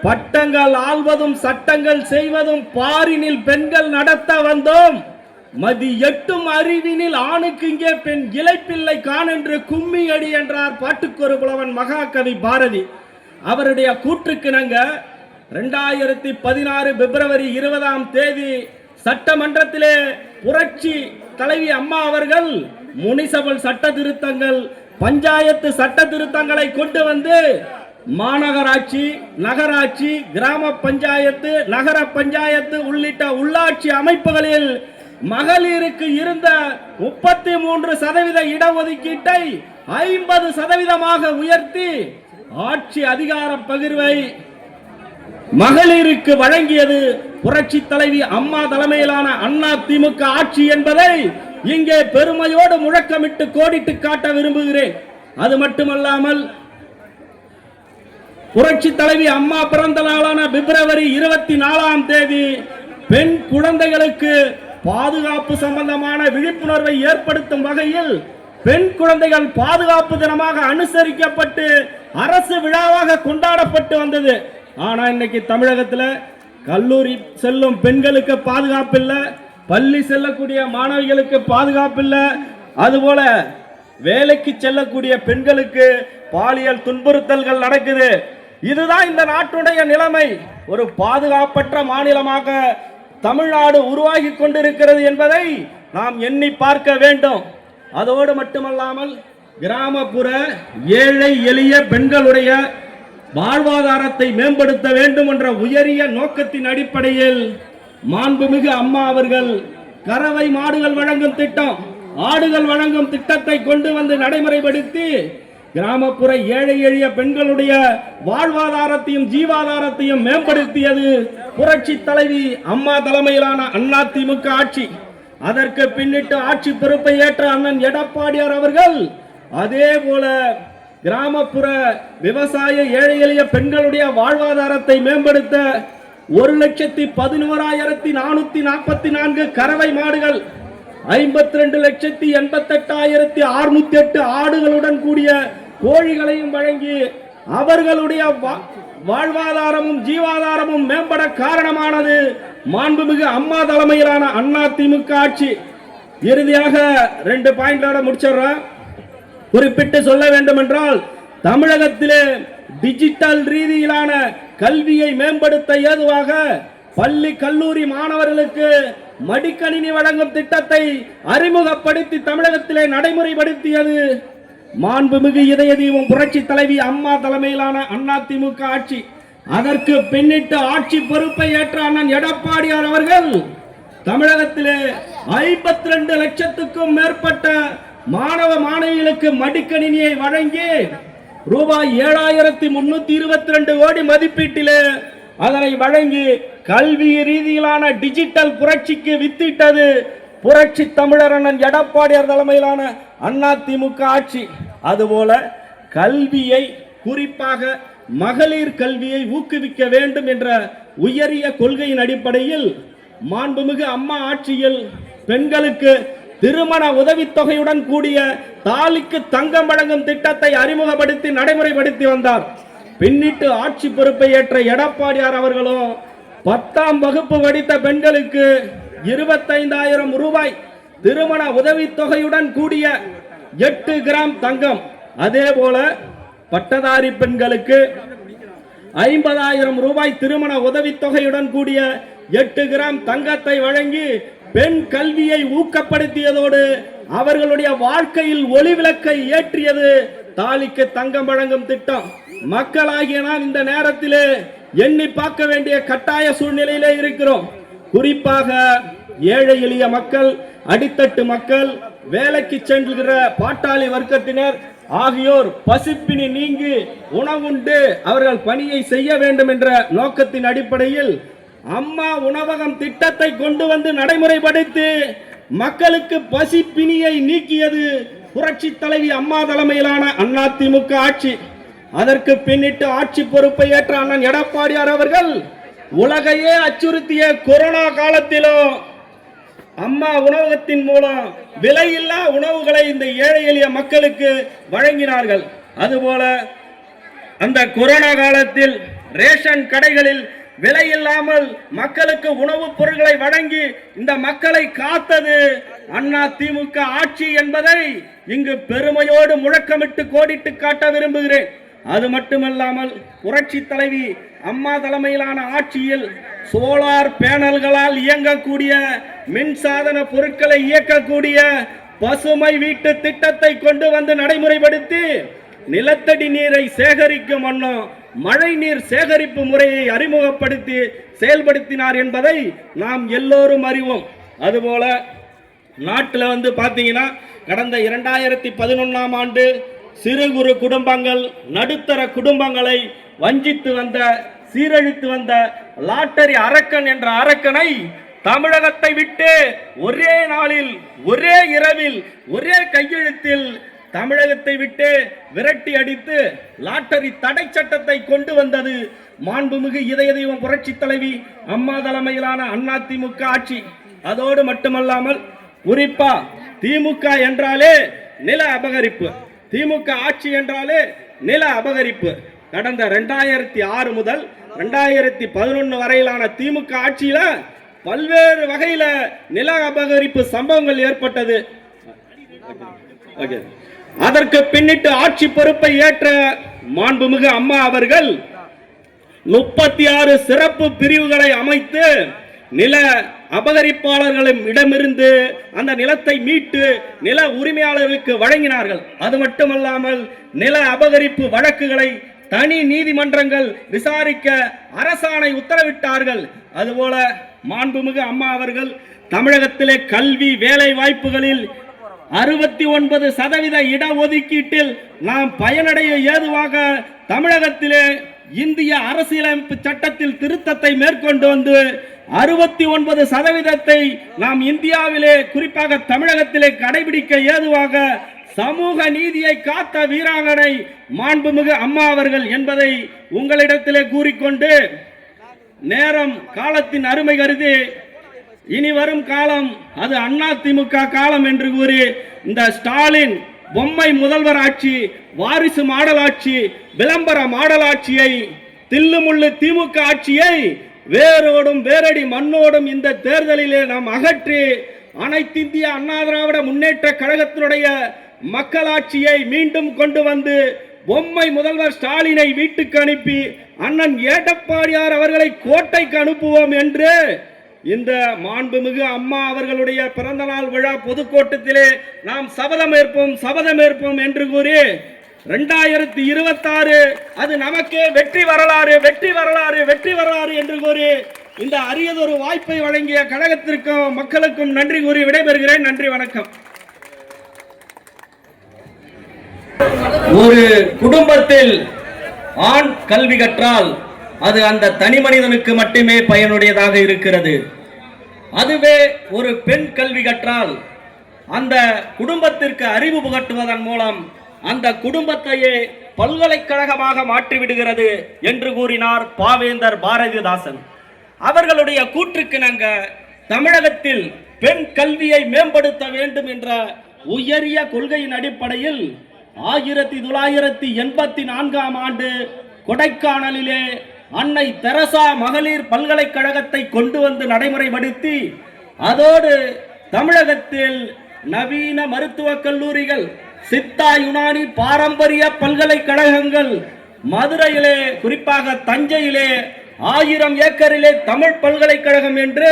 பட்டங்கள் ஆள்வதும் சட்டங்கள் செய்வதும் பாரினில் பெண்கள் நடத்த வந்தோம். மதி எட்டும் அறிவினில் ஆணுக்கு இங்கே பெண் இளைப்பில்லை காணென்று கும்மி அடி என்றார் பாட்டுக்கொரு புலவன் மகாகவி பாரதி. அவருடைய கூற்றுக்கிணங்க 2016 பிப்ரவரி 20 சட்டமன்றத்திலே புரட்சி தலைவி அம்மா அவர்கள் முனிசிபல் சட்ட திருத்தங்கள், பஞ்சாயத்து சட்ட திருத்தங்களை கொண்டு வந்து மாநகராட்சி, நகராட்சி, கிராம பஞ்சாயத்து, நகர பஞ்சாயத்து உள்ளிட்ட உள்ளாட்சி அமைப்புகளில் மகளிருக்கு இருந்த 33% இடஒதுக்கீட்டை 50% உயர்த்தி ஆட்சி அதிகார பகிர்வை மகளிருக்கு வழங்கியது புரட்சி தலைவி அம்மா தலைமையிலான அண்ணா திமுக ஆட்சி என்பதை இங்கே பெருமையோடு முழக்கமிட்டு கோடிட்டு காட்ட விரும்புகிறேன். அது மட்டுமல்லாமல் புரட்சி தலைவி அம்மா பிறந்த நாளான பிப்ரவரி 24 பெண் குழந்தைகளுக்கு பாதுகாப்பு சம்பந்தமான விழிப்புணர்வை ஏற்படுத்தும் வகையில் பெண் குழந்தைகள் பாதுகாப்பு தினமாக அனுசரிக்கப்பட்டு அரசு விழாவாக கொண்டாடப்பட்டு வந்தது. ஆனா இன்னைக்கு தமிழகத்தில் கல்லூரி செல்லும் பெண்களுக்கு பாதுகாப்பு இல்லை, பள்ளி செல்லக்கூடிய மாணவிகளுக்கு பாதுகாப்பு இல்லை, அதுபோல வேலைக்கு செல்லக்கூடிய பெண்களுக்கு பாலியல் துன்புறுத்தல்கள் நடக்குது. இதுதான் இந்த நாட்டுடைய நிலைமை. ஒரு பாதுகாப்பற்ற மாநிலமாக தமிழ்நாடு உருவாகி கொண்டிருக்கிறது என்பதை நாம் எண்ணி பார்க்க வேண்டும். அதோடு மட்டுமல்லாமல் கிராமப்புற ஏழை எளிய பெண்களுடைய வாழ்வாதாரத்தை மேம்படுத்த வேண்டும் என்ற உயரிய நோக்கத்தின் அடிப்படையில் மாண்புமிகு அம்மா அவர்கள் கறவை மாடுகள் வழங்கும் திட்டம், ஆடுகள் வழங்கும் திட்டத்தை கொண்டு வந்து நடைமுறைப்படுத்தி கிராமப்புற ஏழை எளிய பெண்களுடைய வாழ்வாதாரத்தையும் ஜீவாதாரத்தையும் மேம்படுத்தியது புரட்சி தலைவி அம்மா தலைமையிலான அண்ணா திமுக ஆட்சி. அதற்கு பின்னிட்டு ஆட்சி பொறுப்பை ஏற்ற அண்ணன் எடப்பாடியார் அவர்கள் அதே போல கிராமப்புற விவசாய ஏழை எளிய பெண்களுடைய வாழ்வாதாரத்தை மேம்படுத்த 1,11,444 கறவை மாடுகள், 52,88,608 ஆடுகளுடன் கூடிய கோழிகளையும் வழங்கி அவர்களுடைய வாழ்வாதாரமும் ஜீவாதாரமும் மேம்பட காரணமானது மாண்புமிகு அம்மா தலைமையிலான அண்ணா திமுக ஆட்சி. இறுதியாக 2 பாயிண்டோட முடிச்சிடறேன். குறிப்பிட்டு சொல்ல வேண்டும் என்றால் தமிழகத்திலே டிஜிட்டல் ரீதியிலான கல்வியை மேம்படுத்த ஏதுவாக பள்ளி கல்லூரி மாணவர்களுக்கு மடிக்கணினி வழங்கும் திட்டத்தை அறிமுகப்படுத்தி தமிழகத்திலே நடைமுறைப்படுத்தியது மாண்புமிகு இதய தீபம் புரட்சி தலைவி அம்மா தலைமையிலான அண்ணா திமுக ஆட்சி. அதற்கு பின்னிட்டு ஆட்சி பொறுப்பை ஏற்ற அண்ணன் எடப்பாடியார் அவர்கள் தமிழகத்திலே 52 லட்சத்துக்கும் மேற்பட்ட மாணவ மாணவிகளுக்கு மடிக்கணினியை வழங்கி ரூபாய் 7,322 கோடி மதிப்பீட்டிலே அதனை வழங்கி கல்வி ரீதியிலான டிஜிட்டல் புரட்சிக்கு வித்திட்டது புரட்சி தமிழர் அண்ணன் எடப்பாடியார் தலைமையிலான அண்ணா திமுக ஆட்சி. அதுபோல கல்வியை, குறிப்பாக மகளிர் கல்வியை ஊக்குவிக்க வேண்டும் என்ற உயரிய கொள்கையின் அடிப்படையில் மாண்புமிகு அம்மா ஆட்சியில் பெண்களுக்கு திருமண உதவித்தொகையுடன் கூடிய தாலிக்கு தங்கம் வழங்கும் திட்டத்தை அறிமுகப்படுத்தி நடைமுறைப்படுத்தி வந்தார். பின்னிட்டு ஆட்சி பொறுப்பை ஏற்ற எடப்பாடியார் அவர்களும் 10ஆம் வகுப்பு படித்த பெண்களுக்கு 25,000 ரூபாய் திருமண உதவித்தொகையுடன் கூடிய 8 கிராம் தங்கம், அதே போல பட்டதாரி பெண்களுக்கு 50,000 ரூபாய் திருமண உதவித்தொகையுடன் கூடிய 8 கிராம் தங்கத்தை வழங்கி பெண் கல்வியை ஊக்கப்படுத்தியதோடு அவர்களுடைய வாழ்க்கையில் ஒளிவிளக்கை ஏற்றியது தாலிக்கு தங்கம் வழங்கும் திட்டம். மக்களாகிய நாம் இந்த நேரத்திலே எண்ணி பார்க்க வேண்டிய கட்டாய சூழ்நிலையிலே இருக்கிறோம். குறிப்பாக ஏழை எளிய மக்கள், அடித்தட்டு மக்கள், வேலைக்கு செல்கிற பாட்டாளி வர்க்கத்தினர் ஆகியோர் பசிப்பினி நீங்கி உணவுண்டு அவர்கள் பணியை செய்ய வேண்டும் என்ற நோக்கத்தின் அடிப்படையில் அம்மா உணவகம் திட்டத்தை கொண்டு வந்து நடைமுறைப்படுத்தி மக்களுக்கு பசிப்பினியை நீக்கியது புரட்சி தலைவி அம்மா தலைமையிலான அண்ணா திமுக ஆட்சி. அதற்கு பின்னிட்டு ஆட்சி பொறுப்பை ஏற்ற அண்ணன் எடப்பாடியார் அவர்கள் உலகையே அச்சுறுத்திய கொரோனா காலத்திலும் அம்மா உணவகத்தின் மூலம் விலையில்லா உணவுகளை இந்த ஏழை எளிய மக்களுக்கு வழங்கினார்கள். அதுபோல அந்த கொரோனா காலத்தில் ரேஷன் கடைகளில் விலை இல்லாமல் மக்களுக்கு உணவுப் பொருட்களை வழங்கி இந்த மக்களை காத்தது அண்ணா திமுக ஆட்சி என்பதை இங்கு பெருமையோடு முழக்கமிட்டு கோடிட்டு காட்ட விரும்புகிறேன். அது மட்டுமல்லாமல் புரட்சி தலைவி அம்மா தலைமையிலான ஆட்சியில் சோலார் பேனல்களால் இயங்கக்கூடிய மின்சாதன பொருட்களை இயக்கக்கூடிய பசுமை வீட்டு திட்டத்தை கொண்டு வந்து நடைமுறைப்படுத்தி நிலத்தடி நீரை சேகரிக்கும் வண்ணம் மழை நீர் சேகரிப்பு முறையை அறிமுகப்படுத்தி செயல்படுத்தினார் என்பதை நாம் எல்லோரும் அறிவோம். அதுபோல நாட்டில் பார்த்தீங்கன்னா கடந்த 2011ஆம் ஆண்டு சிறு குறு குடும்பங்கள் நடுத்தர குடும்பங்களை வஞ்சித்து வந்த சீரழித்து வந்த லாட்டரி அரக்கன் என்ற அரக்கனை தமிழகத்தை விட்டு ஒரே நாளில் ஒரே இரவில் ஒரே கையெழுத்தில் தமிழகத்தை விட்டு விரட்டி அடித்து லாட்டரி தடை சட்டத்தை கொண்டு வந்தது மாண்புமிகு இதய தெய்வம் புரட்சி தலைவி அம்மா தலைமையிலான அண்ணா திமுக ஆட்சி. அதோடு மட்டுமல்லாமல் குறிப்பா திமுக என்றாலே நில அபகரிப்பு, திமுக ஆட்சி என்றாலே நில அபகரிப்பு. கடந்த 2006 முதல் 2011 வரையிலான திமுக ஆட்சியில பல்வேறு வகையில நில அபகரிப்பு சம்பவங்கள் ஏற்பட்டது. அதற்கு பின்னிட்டு ஆட்சி பொறுப்பை ஏற்ற மாண்புமிகு அம்மா அவர்கள் 36 சிறப்பு பிரிவுகளை அமைத்து நில அபகரிப்பாளர்களின் இடமிருந்து அந்த நிலத்தை மீட்டு நில உரிமையாளர்களுக்கு வழங்கினார்கள். அது மட்டுமல்லாமல் நில அபகரிப்பு வழக்குகளை தனி நீதிமன்றங்கள் விசாரிக்க அரசாணை உத்தரவிட்டார்கள். அதுபோல மாண்புமிகு அம்மா அவர்கள் தமிழகத்திலே கல்வி வேலை வாய்ப்புகளில் 69% இடஒதுக்கீட்டில் நாம் பயனடைய ஏதுவாக தமிழகத்திலே இந்திய அரசியலமைப்பு சட்டத்தில் திருத்தத்தை மேற்கொண்டு வந்து 69% நாம் இந்தியாவிலே குறிப்பாக தமிழகத்திலே கடைபிடிக்க ஏதுவாக சமூக நீதியை காத்த வீராங்கனை மாண்புமிகு அம்மா அவர்கள் என்பதை உங்களிடத்திலே கூறிக்கொண்டு நேரம் காலத்தின் அருமை கருதி இனி வரும் காலம் அது அண்ணா திமுக காலம் என்று கூறி இந்த ஸ்டாலின் பொம்மை முதல்வர் ஆட்சி, வாரிசு மாடல் ஆட்சி, விளம்பர மாடல் ஆட்சியை, தில்லுமுள்ளு திமுக ஆட்சியை வேரோடும் வேரடி மண்ணோடும் இந்த தேர்தலிலே நாம் அகற்றி அனைத்திந்திய அண்ணா திராவிட முன்னேற்ற கழகத்தினுடைய மக்களாட்சியை மீண்டும் கொண்டு வந்து பொம்மை முதல்வர் ஸ்டாலினை வீட்டுக்கு அனுப்பி அண்ணன் எடப்பாடியார் அவர்களை கோட்டைக்கு அனுப்புவோம் என்று இந்த மாண்புமிகு அம்மா அவர்களுடைய பிறந்த நாள் விழா பொதுக்கூட்டத்திலே நாம் சபதம் ஏற்போம் என்று கூறி 2026 அது நமக்கு வெற்றி வரலாறு என்று கூறி இந்த அரியதொரு வாய்ப்பை வழங்கிய கழகத்திற்கும் மக்களுக்கும் நன்றி கூறி விடைபெறுகிறேன். நன்றி, வணக்கம். ஒரு குடும்பத்தில் ஆண் கல்வி கற்றால் அது அந்த தனி மனிதனுக்கு மட்டுமே பயனுடையதாக இருக்கிறது. அதுவே ஒரு பெண் கல்வி கற்றால் அந்த குடும்பத்திற்கு அறிவு புகட்டுவதன் மூலம் அந்த குடும்பத்தையே பல்கலைக்கழகமாக மாற்றிவிடுகிறது என்று கூறினார் பாவேந்தர் பாரதிதாசன். அவர்களுடைய கூற்றுக்கிணங்க தமிழகத்தில் பெண் கல்வியை மேம்படுத்த வேண்டும் என்ற உயரிய கொள்கையின் அடிப்படையில் 1984ஆம் ஆண்டு கொடைக்கானலிலே அன்னை தெரசா மகளிர் பல்கலைக்கழகத்தை கொண்டு வந்து நடைமுறைப்படுத்தி அதோடு தமிழகத்தில் நவீன மருத்துவக் கல்லூரிகள், சித்தா யுனானி பாரம்பரிய பல்கலைக்கழகங்கள், மதுரையிலே குறிப்பாக தஞ்சையிலே 1000 ஏக்கரிலே தமிழ் பல்கலைக்கழகம் என்று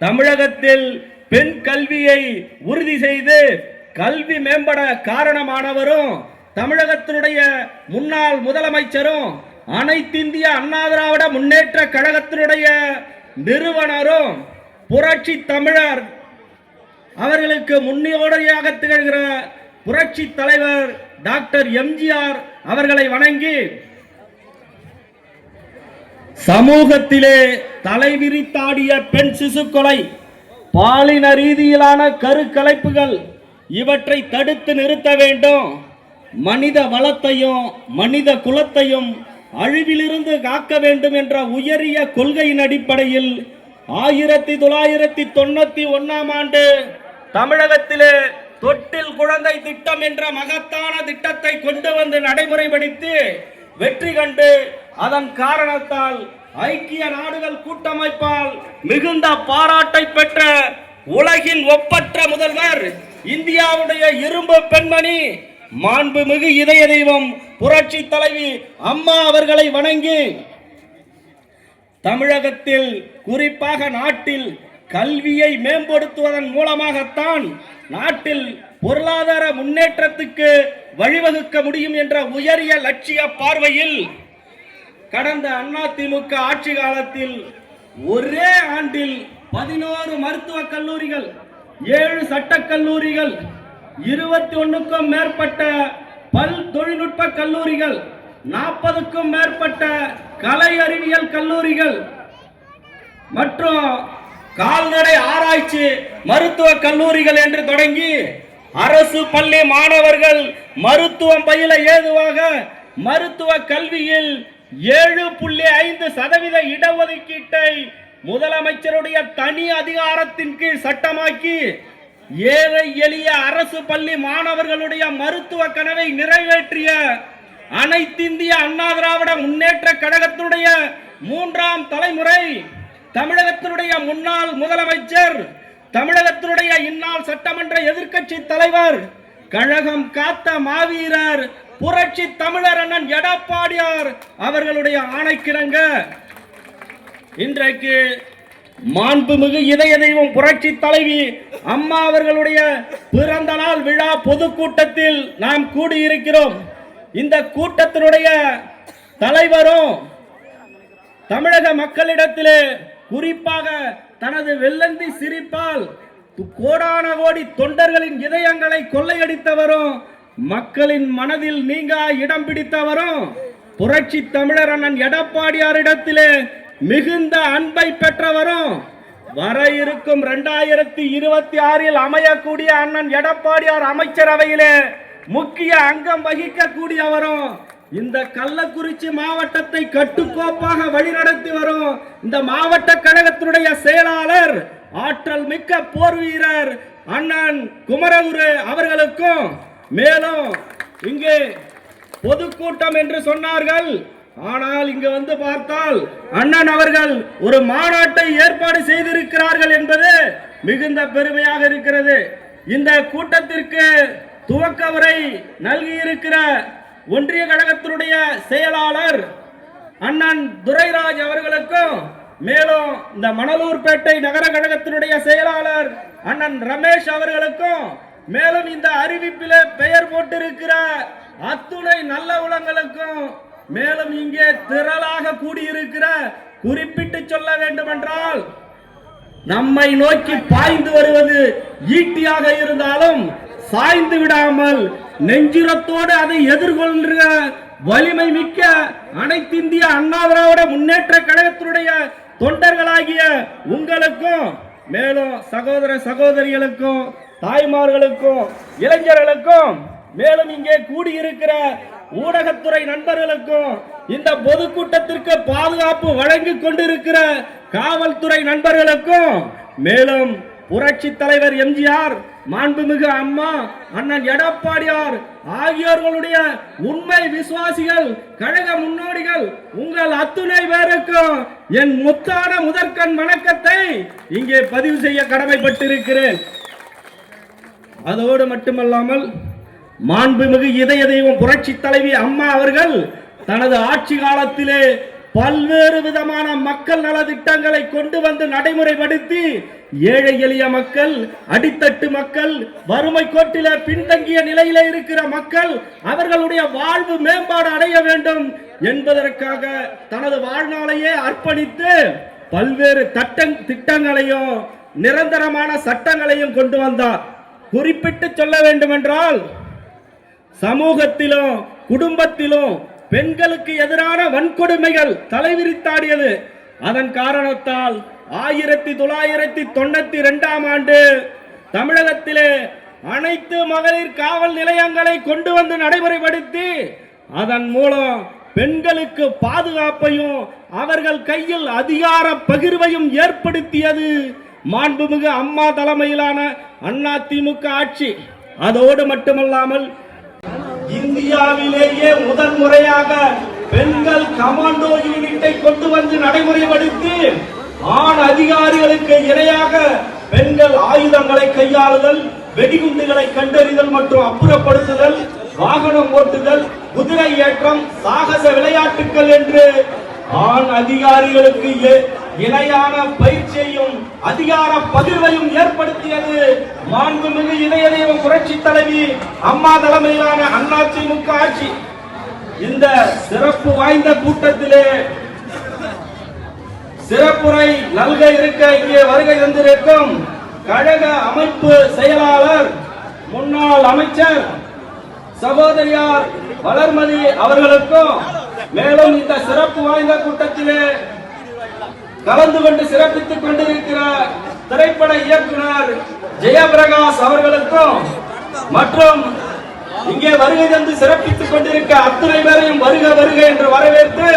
தமிழகத்தில் பெண் கல்வியை உறுதி செய்து கல்வி மேம்பட காரணமானவரும் தமிழகத்தினுடைய முன்னாள் முதலமைச்சரும் அனைத்திந்திய அண்ணா திராவிட முன்னேற்ற கழகத்தினுடைய நிறுவனரும் புரட்சி தமிழர் அவர்களுக்கு முன்னோடியாக திகழ்கிற புரட்சி தலைவர் டாக்டர் எம்ஜிஆர் அவர்களை வணங்கி சமூகத்திலே தலைவிரித்தாடிய பெண் சிசு கொலை, பாலின ரீதியிலான கருக்கலைப்புகள் இவற்றை தடுத்து நிறுத்த வேண்டும். மனித வளத்தையும் மனித குலத்தையும் அழிவிலிருந்து காக்க வேண்டும் என்ற உயரிய கொள்கையின் அடிப்படையில் 1991ஆம் ஆண்டு தமிழகத்திலே தொட்டில் குழந்தை திட்டம் என்ற மகத்தான திட்டத்தை கொண்டு வந்து நடைமுறைப்படுத்தி வெற்றி கண்டு அதன் காரணத்தால் ஐக்கிய நாடுகள் கூட்டமைப்பால் மிகுந்த பாராட்டை பெற்ற உலகின் ஒப்பற்ற முதல்வர், இந்தியாவுடைய இரும்பு பெண்மணி, மாண்புமிகு இதய தெய்வம் புரட்சி தலைவி அம்மா அவர்களை வணங்கி, தமிழகத்தில் குறிப்பாக நாட்டில் கல்வியை மேம்படுத்துவதன் மூலமாகத்தான் நாட்டில் பொருளாதார முன்னேற்றத்துக்கு வழிவகுக்க முடியும் என்ற உயரிய லட்சிய பார்வையில் கடந்த அதிமுக ஆட்சி காலத்தில் ஒரே ஆண்டில் 11 மருத்துவக் கல்லூரிகள், 7 சட்டக் கல்லூரிகள், 21க்கும் மேற்பட்ட பல் தொழில்நுட்ப கல்லூரிகள், 40க்கும் மேற்பட்ட கலை அறிவியல் கல்லூரிகள் மற்றும் கால்நடை ஆராய்ச்சி மருத்துவ கல்லூரிகள் என்று தொடங்கி அரசு பள்ளி மாணவர்கள் மருத்துவம் பயில ஏதுவாக மருத்துவ கல்வியில் 7.5% இடஒதுக்கீட்டை முதலமைச்சருடைய தனி அதிகாரத்தின் கீழ் சட்டமாக்கி ஏழை எளிய அரசு பள்ளி மாணவர்களுடைய மருத்துவ கனவை நிறைவேற்றிய அனைத்திந்திய அண்ணா திராவிட முன்னேற்ற கழகத்தினுடைய 3ஆம் தலைமுறை, தமிழகத்தினுடைய முன்னாள் முதலமைச்சர், தமிழகத்தினுடைய இந்நாள் சட்டமன்ற எதிர்க்கட்சி தலைவர், கழகம் காத்த மாவீரர் புரட்சி தமிழர் அண்ணன் எடப்பாடியார் அவர்களுடைய ஆணைக்கிணங்க இன்றைக்கு மாண்புமிகு இதய தெய்வம் புரட்சி தலைவி அம்மா அவர்களுடைய பிறந்த நாள் விழா பொதுக்கூட்டத்தில் நாம் கூடியிருக்கிறோம். இந்த கூட்டத்தினுடைய தலைவரும் தமிழக மக்களிடத்திலே குறிப்பாக தனது வெள்ளந்தி சிரிப்பால் கோடான கோடி தொண்டர்களின் இதயங்களை கொள்ளையடித்தவரும், மக்களின் மனதில் நீங்க இடம் பிடித்தவரும், புரட்சி தமிழர் அண்ணன் எடப்பாடியாரிடத்திலே மிகுந்த அன்பை பெற்றவரும், வர இருக்கும் 2026 அமையக்கூடிய அண்ணன் எடப்பாடியார் அமைச்சரவையிலே முக்கிய அங்கம் வகிக்கக்கூடியவரும், இந்த கள்ளக்குறிச்சி மாவட்டத்தை கட்டுக்கோப்பாக வழிநடத்தி வரும் இந்த மாவட்ட கழகத்தினுடைய செயலாளர், ஆற்றல் மிக்க போர் வீரர் அண்ணன் குமரகுரு அவர்களுக்கும், மேலும் இங்கே பொதுக்கூட்டம் என்று சொன்னார்கள், ஆனால் இங்கு வந்து பார்த்தால் அண்ணன் அவர்கள் ஒரு மாநாட்டை ஏற்பாடு செய்திருக்கிறார்கள் என்பது மிகுந்த பெருமையாக இருக்கிறது. இந்த கூட்டத்திற்கு துவக்க உரை நல்கியிருக்கிற ஒன்றிய கழகத்தினுடைய செயலாளர் அண்ணன் துரைராஜ் அவர்களுக்கும், மேலும் இந்த மணலூர்பேட்டை நகர கழகத்தினுடைய செயலாளர் அண்ணன் ரமேஷ் அவர்களுக்கும், மேலும் இந்த அறிவிப்பிலே பெயர் போட்டிருக்கிற அத்துணை நல்ல உலங்களுக்கும், மேலும் இங்கே திரளாக கூடியிருக்கிற, குறிப்பிட்டு சொல்ல வேண்டும் என்றால், நம்மை நோக்கி பாய்ந்து வருவது ஈட்டியாக இருந்தாலும் சாய்ந்து விடாமல் நெஞ்சுரத்தோடு அதை எதிர்கொள்கிற வலிமை மிக்க அனைத்திந்திய அண்ணா திராவிட முன்னேற்ற கழகத்தினுடைய தொண்டர்களாகிய உங்களுக்கும், மேலும் சகோதர சகோதரிகளுக்கும், தாய்மார்களுக்கும், இளைஞர்களுக்கும், மேலும் இங்கே கூடியிருக்கிற ஊடகத்துறை நண்பர்களுக்கும், இந்த பொதுக்கூட்டத்திற்கு பாதுகாப்பு வழங்கி கொண்டிருக்கிற காவல்துறை நண்பர்களுக்கும், மேலும் புரட்சி தலைவர் எம்ஜிஆர், மாண்புமிகு அம்மா அண்ணன் எடப்பாடியார் ஆகியோர்களுடைய உண்மை விசுவாசிகள், கழக முன்னோடிகள், உங்கள் அத்துணை பேருக்கும் என் முத்தான முதற்கண் வணக்கத்தை இங்கே பதிவு செய்ய கடமைப்பட்டிருக்கிறேன். அதோடு மட்டுமல்லாமல் மாண்புமிகு இதய தெய்வம் புரட்சி தலைவி அம்மா அவர்கள் தனது ஆட்சி காலத்திலே பல்வேறு விதமான மக்கள் நல திட்டங்களை கொண்டு வந்து நடைமுறைப்படுத்தி ஏழை எளிய மக்கள், அடித்தட்டு மக்கள், வறுமை கோட்டிலே பின்தங்கிய நிலையிலே இருக்கிற மக்கள் அவர்களுடைய வாழ்வு மேம்பாடு அடைய வேண்டும் என்பதற்காக தனது வாழ்நாளையே அர்ப்பணித்து பல்வேறு திட்டங்களையும் நிரந்தரமான சட்டங்களையும் கொண்டு வந்தார். குறிப்பிட்டு சொல்ல வேண்டும் என்றால், சமூகத்திலும் குடும்பத்திலும் பெண்களுக்கு எதிரான வன்கொடுமைகள் தலைவிரித்தாடியது. அதன் காரணத்தால் 1992ஆம் ஆண்டு தமிழகத்திலே அனைத்து மகளிர் காவல் நிலையங்களை கொண்டு வந்து நடைமுறைப்படுத்தி அதன் மூலம் பெண்களுக்கு பாதுகாப்பையும் அவர்கள் கையில் அதிகார பகிர்வையும் ஏற்படுத்தியது மாண்புமிகு அம்மா தலைமையிலான அதிமுக ஆட்சி. அதோடு மட்டுமல்லாமல் இந்தியாவிலேயே முதன்முறையாக பெண்கள் கமாண்டோ யூனிட்டை கொண்டு வந்து நடைமுறைப்படுத்தி ஆண் அதிகாரிகளுக்கு இணையாக பெண்கள் ஆயுதங்களை கையாளுதல், வெடிகுண்டுகளை கண்டறிதல் மற்றும் அப்புறப்படுத்துதல், வாகனம் ஓட்டுதல், குதிரை ஏற்றம், சாகச விளையாட்டுகள் என்று ஆண் அதிகாரிகளுக்கு இணையான பயிற்சியையும் அதிகார பகிர்வையும் ஏற்படுத்தியது மாண்புமிகு இதய தெய்வ புரட்சி தலைவி அம்மா தலைமையிலான அதிமுக ஆட்சி. இந்த சிறப்பு வாய்ந்த கூட்டத்திலே சிறப்புரை நல்க இருக்க இங்கே வருகை தந்திருக்கும் கழக அமைப்பு செயலாளர் முன்னாள் அமைச்சர் சகோதரியார் வளர்மதி அவர்களுக்கும், மேலும் இந்த சிறப்பு வாய்ந்த கூட்டத்திலே கலந்து கொண்டு சிறப்பித்துக் கொண்டிருக்கிற திரைப்பட இயக்குனர் ஜெயபிரகாஷ் அவர்களுக்கும் மற்றும் இங்கே வருகை தந்து சிறப்பித்துக் கொண்டிருக்க அத்தனை பேரையும் வருக வருக என்று வரவேற்று